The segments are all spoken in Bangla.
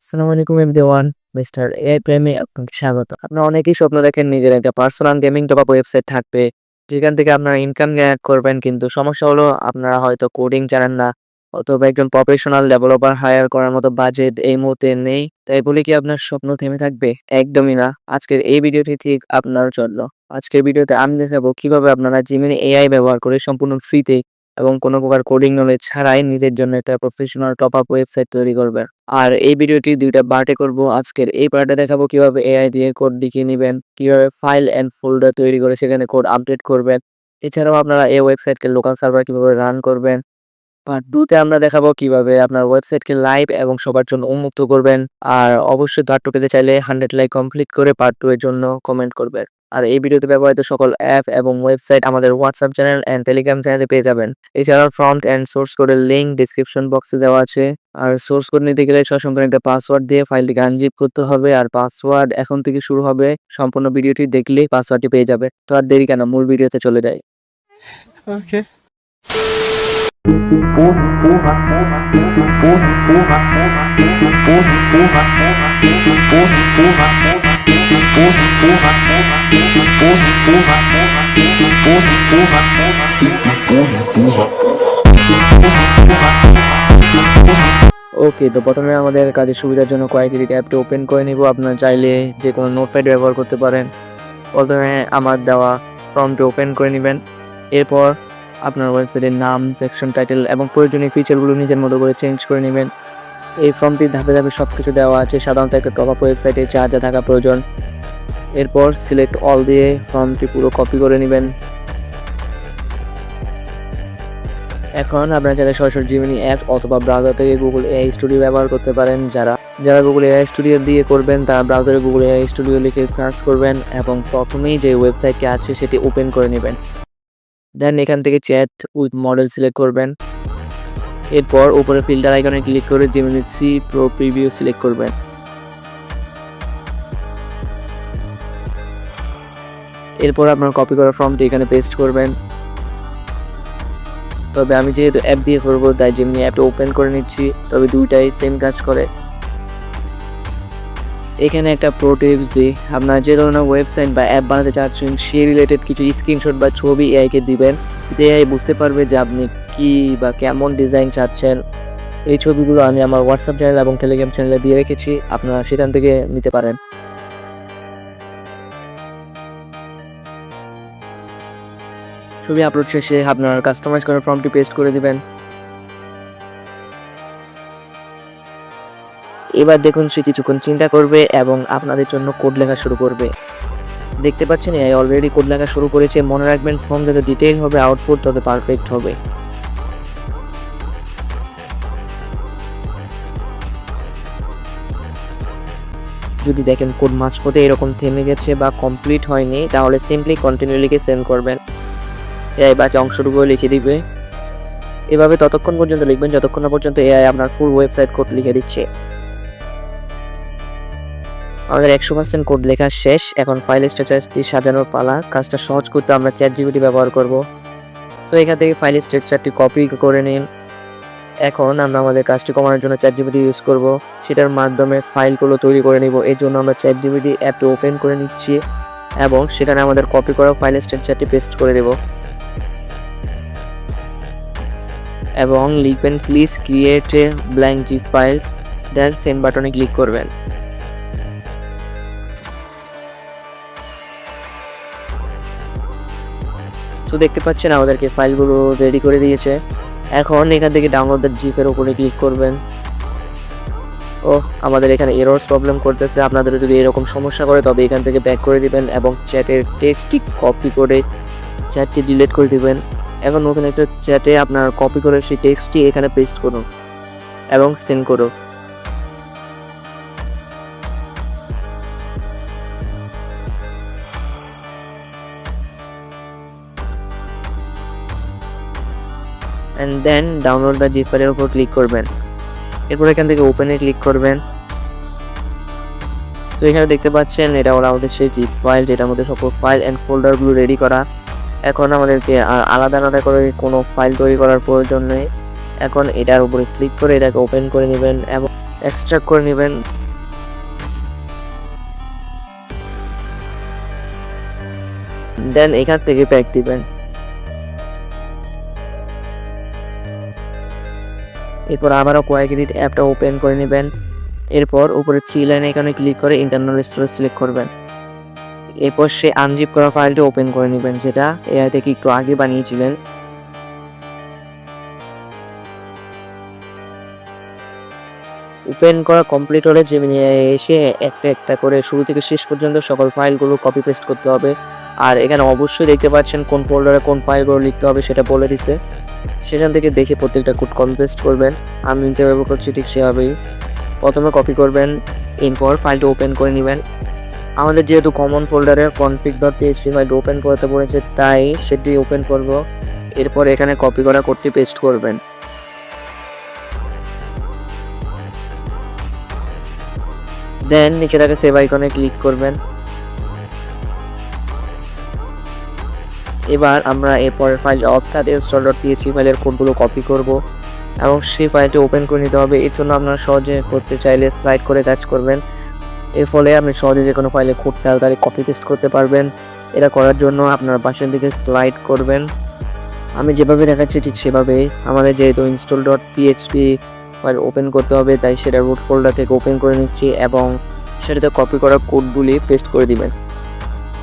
আসসালামু আলাইকুম এভরিওয়ান, মিস্টার এআই প্রেমে আপনাকে স্বাগত। আপনারা অনেকেই স্বপ্ন দেখেন নিজের একটা personal gaming top up website থাকবে, যেখান থেকে আপনারা ইনকাম জেনারেট করবেন। কিন্তু সমস্যা হলো আপনারা হয়তো কোডিং জানেন না, অথবা একজন প্রফেশনাল ডেভেলপার হায়ার করার মতো বাজেট এই মুহূর্তে নেই। তাই বলে কি আপনার স্বপ্ন থেমে থাকবে? একদমই না। আজকের এই ভিডিওটি ঠিক আপনার জন্য। আজকের ভিডিওতে আমি দেখাবো কিভাবে আপনারা জিমিনি এআই ব্যবহার করে সম্পূর্ণ ফ্রিতে এবং কোনো প্রকার কোডিং নলেজ ছাড়াই নিজের জন্য একটা প্রফেশনাল টপ আপ ওয়েবসাইট তৈরি করবেন। আর এই ভিডিওটি ২ টা পার্টে করব। আজকের এই পার্টে দেখাবো কিভাবে এআই দিয়ে কোড লিখে নিবেন, কিভাবে ফাইল অ্যান্ড ফোল্ডার তৈরি করে সেখানে কোড আপডেট করবেন। এছাড়াও আপনারা এই ওয়েবসাইটকে লোকাল সার্ভার কিভাবে রান করবেন। পার্ট 2 তে আমরা দেখাবো কিভাবে আপনার ওয়েবসাইটকে লাইভ এবং সবার জন্য উন্মুক্ত করবেন। আর অবশ্যই পার্ট 2 পেতে চাইলে 100 লাইক কমপ্লিট করে পার্ট 2 এর জন্য কমেন্ট করবেন। আর এই ভিডিওতে ব্যবহৃত সকল অ্যাপ এবং ওয়েবসাইট আমাদের হোয়াটসঅ্যাপ চ্যানেল অ্যান্ড টেলিগ্রাম চ্যানেলে পেয়ে যাবেন। এছাড়াও ফ্রন্ট অ্যান্ড সোর্স কোডের লিঙ্ক ডেসক্রিপশন বক্সে দেওয়া আছে। আর সোর্স কোড নিতে গেলে সসম্পূর্ণ একটা পাসওয়ার্ড দিয়ে ফাইলটিকে আনজিপ করতে হবে। আর পাসওয়ার্ড এখন থেকে শুরু হবে। সম্পূর্ণ ভিডিওটি দেখলেই পাসওয়ার্ডটি পেয়ে যাবে। তো আর দেরি কেন, মূল ভিডিওতে চলে যাই। ওকে। ওকে, তো প্রথমে আমাদের কাজের সুবিধার জন্য কয়েকটি অ্যাপটি ওপেন করে নিব। আপনারা চাইলে যে কোনো নোটপ্যাড ব্যবহার করতে পারেন। প্রথমে আমার দেওয়া ফর্মটি ওপেন করে নেবেন। এরপর আপনার ওয়েবসাইটের নাম, সেকশন টাইটেল এবং প্রয়োজনীয় ফিচারগুলো নিজের মতো করে চেঞ্জ করে নেবেন। এই ফর্মটি ধাপে ধাপে সব কিছু দেওয়া আছে, সাধারণত একটা টপ আপ ওয়েবসাইটে যা যা থাকা প্রয়োজন। এরপর সিলেক্ট অল দিয়ে ফর্মটি পুরো কপি করে নেবেন। এখন আপনারা চাইলে সরাসরি জিমিনি অ্যাপ অথবা ব্রাউজার থেকে গুগল এআই স্টুডিও ব্যবহার করতে পারেন। যারা গুগল এআই স্টুডিও দিয়ে করবেন তারা ব্রাউজারে গুগল এআই স্টুডিও লিখে সার্চ করবেন এবং প্রথমেই যে ওয়েবসাইটটি আছে সেটি ওপেন করে নেবেন। দেন এখান থেকে চ্যাট উইথ মডেল সিলেক্ট করবেন। এরপর উপরে ফিল্টার আইকনে ক্লিক করে জিমিনি 3 প্রো প্রিভিউ সিলেক্ট করবেন। এরপর আপনার কপি করা ফর্মটি এখানে পেস্ট করবেন। তবে আমি যেহেতু অ্যাপ দিয়ে করবো তাই জিমিনি অ্যাপটা ওপেন করে নিচ্ছি, তবে দুইটাই সেম কাজ করে। এখানে একটা প্রো টিপস দিই, আপনারা যে ধরনের ওয়েবসাইট বা অ্যাপ বানাতে চাচ্ছেন সেই রিলেটেড কিছু স্ক্রিনশট বা ছবি এআইকে দিবেন। এআই বুঝতে পারবে যে আপনি কি বা কেমন ডিজাইন চাচ্ছেন। এই ছবিগুলো আমি আমার হোয়াটসঅ্যাপ চ্যানেল এবং টেলিগ্রাম চ্যানেলে দিয়ে রেখেছি, আপনারা সেখান থেকে নিতে পারেন। ছবি আপলোড শেষে আপনার কাস্টমাইজ করা ফর্মটি পেস্ট করে দিবেন। এবার দেখুন সে কিছুক্ষণ চিন্তা করবে এবং আপনাদের জন্য কোড লেখা শুরু করবে। দেখতে পাচ্ছেন এআই অলরেডি কোড লেখা শুরু করেছে। মনে রাখবেন ফর্ম যত ডিটেইল হবে আউটপুট তত পারফেক্ট হবে। যদি দেখেন কোড মাঝপথে এরকম থেমে গেছে বা কমপ্লিট হয়নি তাহলে সিম্পলি কন্টিনিউ লিখে সেন্ড করবেন। এআই বাকি অংশটুকু লিখে দিবে। এভাবে ততক্ষণ পর্যন্ত লিখবেন যতক্ষণ না পর্যন্ত এআই আপনার ফুল ওয়েবসাইট কোড লিখে দিচ্ছে। আমাদের 100% কোড লেখা শেষ। এখন ফাইল স্ট্রাকচারটি সাজানোর পালা। কাজটা সহজ করতে আমরা চ্যাটজিপিটি ব্যবহার করব। সো এখান থেকে ফাইল স্ট্রাকচারটি কপি করে নিন। এখন আমরা আমাদের কাজটি কমানোর জন্য চ্যাটজিপিটি ইউজ করব, সেটার মাধ্যমে ফাইলগুলো তৈরি করে নিব। এর জন্য আমরা চ্যাটজিপিটি অ্যাপটি ওপেন করে নিচ্ছি এবং সেখানে আমাদের কপি করা ফাইল স্ট্রাকচারটি পেস্ট করে দেব এবং লিখবেন please create a blank zip file, then send বাটনে ক্লিক করবেন। তো দেখতে পাচ্ছেন আমাদেরকে ফাইলগুলো রেডি করে দিয়েছে। এখন এখান থেকে ডাউনলোড দ্য জিপের উপরে ক্লিক করবেন। আমাদের এখানে এরর্স প্রবলেম করতেছে। আপনাদের যদি এরকম সমস্যা করে তবে এখান থেকে ব্যাক করে দিবেন এবং চ্যাটের টেক্সটটি কপি করে চ্যাটটি ডিলিট করে দিবেন। এখন নতুন একটা চ্যাটে আপনার কপি করে সেই টেক্সটটি এখানে পেস্ট করুন এবং সেন্ড করুন। And then download the zip ফাইলের উপর ক্লিক করবেন। এরপর এখান থেকে ওপেনে ক্লিক করবেন। তো এখানে দেখতে পাচ্ছেন এটা হলো আমাদের সেই জিপ ফাইল, যেটার মধ্যে সকল ফাইল অ্যান্ড ফোল্ডারগুলো রেডি করা। এখন আমাদেরকে আর আলাদা আলাদা করে কোনো ফাইল তৈরি করার প্রয়োজন নেই। এখন এটার উপরে ক্লিক করে এটাকে ওপেন করে নেবেন এবং এক্সট্রাক্ট করে নেবেন। দেন এখান থেকে প্যাক দিবেন। এরপর আবারও কয়েক মিনিট অ্যাপটা ওপেন করে নেবেন। এরপর উপরে 3 লাইন এখানে ক্লিক করে ইন্টারনাল স্টোরেজ সিলেক্ট করবেন। এরপর সে আনজিপ করা ফাইলটা ওপেন করে নেবেন, যেটা এআই থেকে একটু আগে বানিয়েছিলেন। ওপেন করা কমপ্লিট হলে জেমিনি এসে একটা একটা করে শুরু থেকে শেষ পর্যন্ত সকল ফাইলগুলো কপি পেস্ট করতে হবে। আর এখানে অবশ্যই দেখতে পাচ্ছেন কোন ফোল্ডারে কোন ফাইলগুলো লিখতে হবে সেটা বলে দিছে। সেখান থেকে দেখে প্রত্যেকটা কোড কপি পেস্ট করবেন। আমি যেভাবে করছি ঠিক সেভাবেই প্রথমে কপি করবেন, এরপর ফাইলটা ওপেন করে নেবেন। আমাদের যেহেতু কমন ফোল্ডারে config.php ফাইল ওপেন করতে বলেছে, তাই সেটি ওপেন করব। এরপর এখানে কপি করা কোডটি পেস্ট করবেন। দেন নিচে থাকে সেভ আইকনে ক্লিক করবেন। এবার আমরা এরপরের ফাইল অর্থাৎ install.php ফাইলের কোডগুলো কপি করব এবং সেই ফাইলটি ওপেন করে নিতে হবে। এর জন্য আপনারা সহজে করতে চাইলে স্লাইড করে কাজ করবেন। এর ফলে আপনি সহজে যে কোনো ফাইলে খুব তাড়াতাড়ি কপি পেস্ট করতে পারবেন। এটা করার জন্য আপনারা পাশের দিকে স্লাইড করবেন। আমি যেভাবে দেখাচ্ছি ঠিক সেভাবেই। আমাদের যেহেতু install.php ফাইল ওপেন করতে হবে, তাই সেটা রুট ফোল্ডার থেকে ওপেন করে নিচ্ছি এবং সেটাতে কপি করা কোডগুলি পেস্ট করে দিবেন।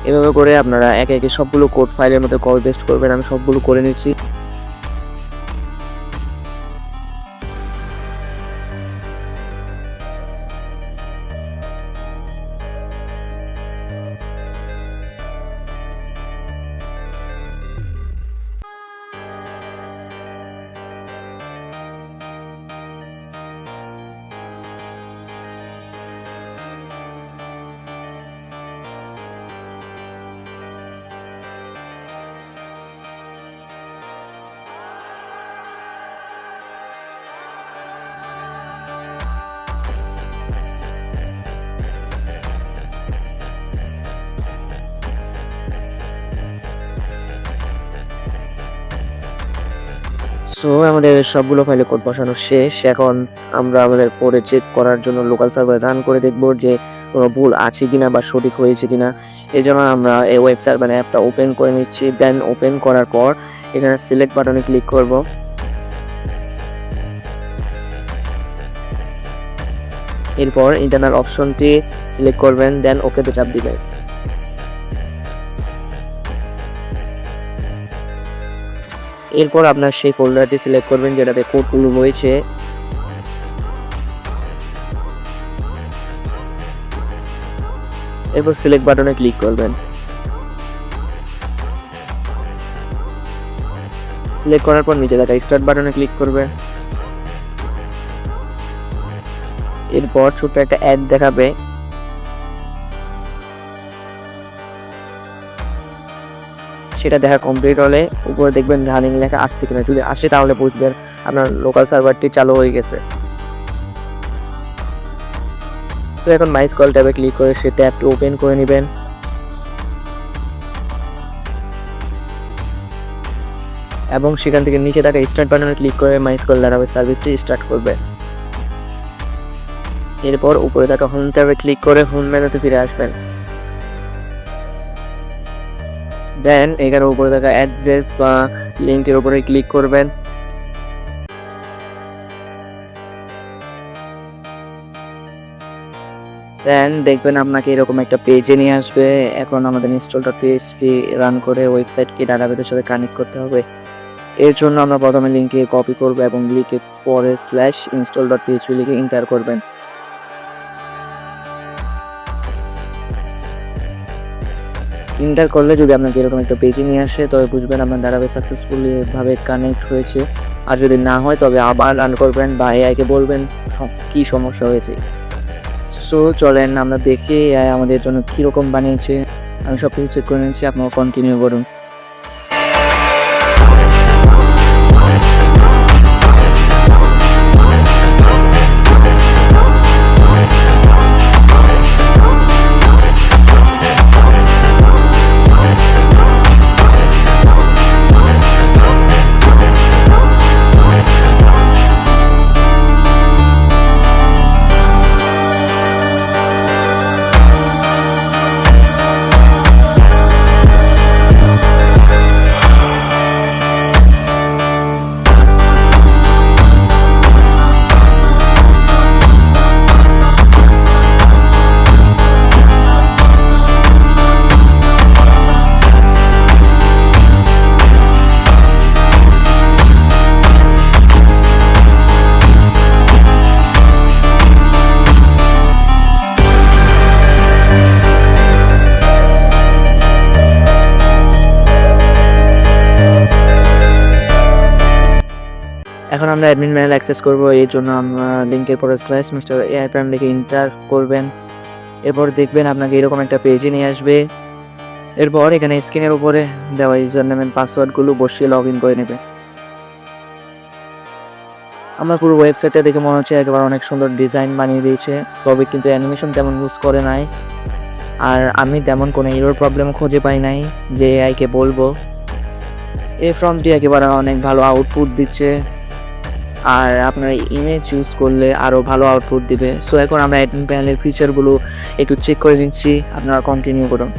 এভাবে করে আপনারা একে একে সবগুলো কোড ফাইলের মধ্যে কপি পেস্ট করবেন। আমি সবগুলো করে নিচ্ছি। সো আমাদের সবগুলো ফাইলে কোড বসানো শেষ। এখন আমরা আমাদের পরে চেক করার জন্য লোকাল সার্ভার রান করে দেখব যে কোনো ভুল আছে কিনা বা সঠিক হয়েছে কিনা। এই জন্য আমরা এই ওয়েব সার্ভার অ্যাপটা ওপেন করে নিচ্ছি। দেন ওপেন করার পর এখানে সিলেক্ট বাটনে ক্লিক করব। এরপর ইন্টারনাল অপশনটি সিলেক্ট করবেন, দেন ওকেতে চাপ দিবেন। এরপর আপনার সেই ফোল্ডারটি সিলেক্ট করবেন যেটাতে কোডগুলো রয়েছে। এরপর সিলেক্ট বাটনে ক্লিক করবেন। সিলেক্ট করার পর নিচে থাকা স্টার্ট বাটনে ক্লিক করবেন। এরপর ছোট্ট একটা অ্যাড দেখাবে। সেটা দেখা কমপ্লিট হলে উপরে দেখবেন রানিং লেখা আসছে কিনা। যদি আসে তাহলে বুঝবেন আপনার লোকাল সার্ভারটি চালু হয়ে গেছে। তো এখন মাই স্কল ট্যাবে ক্লিক করে সে ট্যাবটি ওপেন করে নেবেন এবং সেখান থেকে নিচে থাকা স্টার্ট বাটনে ক্লিক করে মাই স্কল ডাটাবেস সার্ভিসটি স্টার্ট করবে। এরপর উপরে থাকা হোম ট্যাবে ক্লিক করে হোম মেনুতে ফিরে আসবেন। দেন এখানে উপরে থাকা অ্যাড্রেস বা লিঙ্কের উপরে ক্লিক করবেন। দেন দেখবেন আপনাকে এরকম একটা পেজে নিয়ে আসবে। এখন আমাদের install.php রান করে ওয়েবসাইটকে ডাটাবেসের সাথে কানেক্ট করতে হবে। এর জন্য আমরা প্রথমে লিঙ্কে কপি করব এবং লিখে পরে /install.php লিখে এন্টার করবেন। এন্টার করলে যদি আপনাকে এরকম একটা পেজে নিয়ে আসে তবে বুঝবেন আপনার ডাটাবেস সাকসেসফুলি ভাবে কানেক্ট হয়েছে। আর যদি না হয় তবে আবার রান করবেন বা এআইকে বলবেন কি সমস্যা হয়েছে। সো চলেন আমরা দেখি এআই আমাদের জন্য কীরকম বানিয়েছে। আমি সব কিছু চেক করে নিচ্ছি, আপনারা কন্টিনিউ করুন। এখন আমরা অ্যাডমিন প্যানেল অ্যাক্সেস করব, এই জন্য আমরা লিঙ্কের পরে / মিস্টার এআই প্রাইম লিখে এন্টার করবেন। এরপর দেখবেন আপনাকে এরকম একটা পেজে নিয়ে আসবে। এরপর এখানে স্ক্রিনের উপরে দেওয়া ইউজার নেম এন্ড পাসওয়ার্ডগুলো বসিয়ে লগ ইন করে নেবে। আমার পুরো ওয়েবসাইটটা দেখে মনে হচ্ছে একেবারে অনেক সুন্দর ডিজাইন বানিয়ে দিয়েছে, তবে কিন্তু অ্যানিমেশন তেমন ইউজ করে নাই। আর আমি তেমন কোনো এরর প্রবলেম খুঁজে পাই নাই যে এআইকে বলবো। এই ফ্রন্টটি একেবারে অনেক ভালো আউটপুট দিচ্ছে, আর আপনার ইমেজ ইউজ করলে আরও ভালো আউটপুট দিবে। সো এখন আমরা অ্যাডমিন প্যানেলের ফিচারগুলো একটু চেক করে নিচ্ছি, আপনারা কন্টিনিউ করুন।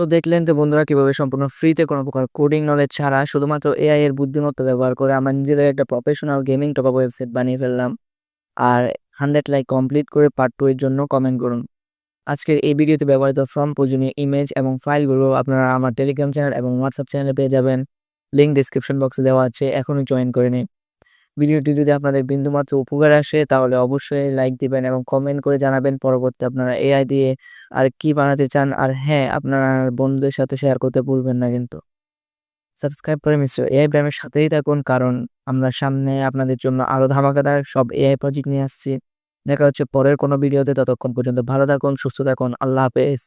সো দেখলেন তো বন্ধুরা কিভাবে সম্পূর্ণ ফ্রিতে কোনো প্রকার কোডিং নলেজ ছাড়া শুধুমাত্র এআই এর বুদ্ধিমত্তা ব্যবহার করে আমরা নিজেদের একটা professional gaming top up website বানিয়ে ফেললাম। আর 100 লাইক কমপ্লিট করে পার্ট 2 এর জন্য কমেন্ট করুন। আজকের এই ভিডিওতে ব্যবহৃত ফর্ম প্রয়োজনীয় ইমেজ এবং ফাইলগুলো আপনারা আমার টেলিগ্রাম চ্যানেল এবং হোয়াটসঅ্যাপ চ্যানেলে পেয়ে যাবেন। লিঙ্ক ডিসক্রিপশন বক্সে দেওয়া আছে, এখনই জয়েন করে নিন। ভিডিওটি যদি আপনাদের বিন্দুমাত্র উপকার আসে তাহলে অবশ্যই লাইক দিবেন এবং কমেন্ট করে জানাবেন পরবর্তী আপনারা এআই দিয়ে আর কি বানাতে চান। আর হ্যাঁ, আপনারা বন্ধুদের সাথে শেয়ার করতে ভুলবেন না কিন্তু। সাবস্ক্রাইব করে মিস্টার এআই প্রাইমের সাথেই থাকুন, কারণ আমরা সামনে আপনাদের জন্য আরও ধামাকাদার সব এআই প্রজেক্ট নিয়ে আসছি। দেখা হচ্ছে পরের কোনো ভিডিওতে, ততক্ষণ পর্যন্ত ভালো থাকুন, সুস্থ থাকুন। আল্লাহ হাফেজ।